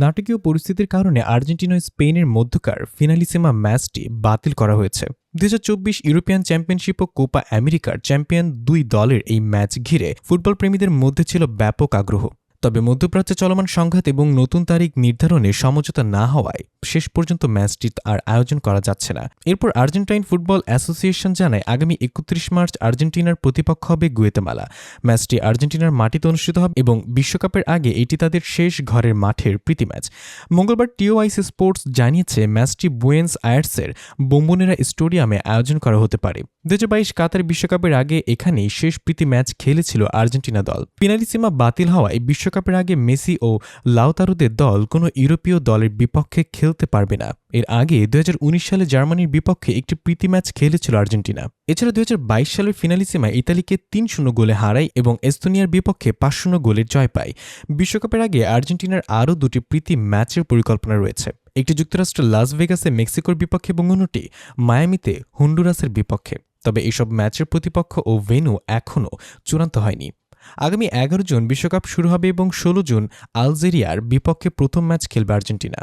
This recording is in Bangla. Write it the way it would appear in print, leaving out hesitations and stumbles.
নাটকীয় পরিস্থিতির কারণে আর্জেন্টিনা ও স্পেনের মধ্যকার ফিনালিসিমা ম্যাচটি বাতিল করা হয়েছে। 2024 ইউরোপিয়ান চ্যাম্পিয়নশিপ ও কোপা আমেরিকার চ্যাম্পিয়ন দুই দলের এই ম্যাচ ঘিরে ফুটবল প্রেমীদের মধ্যে ছিল ব্যাপক আগ্রহ। তবে মধ্যপ্রাচ্যে চলমান সংঘাত এবং নতুন তারিখ নির্ধারণে সমঝোতা না হওয়ায় শেষ পর্যন্ত ম্যাচটি আর আয়োজন করা যাচ্ছে না। এরপর আর্জেন্টাইন ফুটবল অ্যাসোসিয়েশন জানায় আগামী 31 মার্চ আর্জেন্টিনার প্রতিপক্ষ হবে গুয়েতেমালা। ম্যাচটি আর্জেন্টিনার মাটিতে অনুষ্ঠিত হবে এবং বিশ্বকাপের আগে এটি তাদের শেষ ঘরের মাঠের প্রীতি ম্যাচ। মঙ্গলবার টিওআইসি স্পোর্টস জানিয়েছে ম্যাচটি বুয়েন্স আয়ার্সের বোম্বোনেরা স্টেডিয়ামে আয়োজন করা হতে পারে। 2022 কাতার বিশ্বকাপের আগে এখানেই শেষ প্রীতি ম্যাচ খেলেছিল আর্জেন্টিনা দল। পেনাল্টিসীমা বাতিল হওয়ায় বিশ্বকাপের আগে মেসি ও লাউতারোদের দল কোনো ইউরোপীয় দলের বিপক্ষে খেলতে পারবে না। এর আগে 2019 সালে জার্মানির বিপক্ষে একটি প্রীতি ম্যাচ খেলেছিল আর্জেন্টিনা। এছাড়া 2022 সালের ফিনালিসীমায় ইতালিকে 3-0 গোলে হারায় এবং এস্তোনিয়ার বিপক্ষে 5-0 গোলের জয় পায়। বিশ্বকাপের আগে আর্জেন্টিনার আরও দুটি প্রীতি ম্যাচের পরিকল্পনা রয়েছে। একটি যুক্তরাষ্ট্রের লাস ভেগাসে মেক্সিকোর বিপক্ষে এবং অন্যটি মায়ামিতে হন্ডুরাসের বিপক্ষে। তবে এসব ম্যাচের প্রতিপক্ষ ও ভেন্যু এখনও চূড়ান্ত হয়নি। আগামী 11 জুন বিশ্বকাপ শুরু হবে এবং 16 জুন আলজেরিয়ার বিপক্ষে প্রথম ম্যাচ খেলবে আর্জেন্টিনা।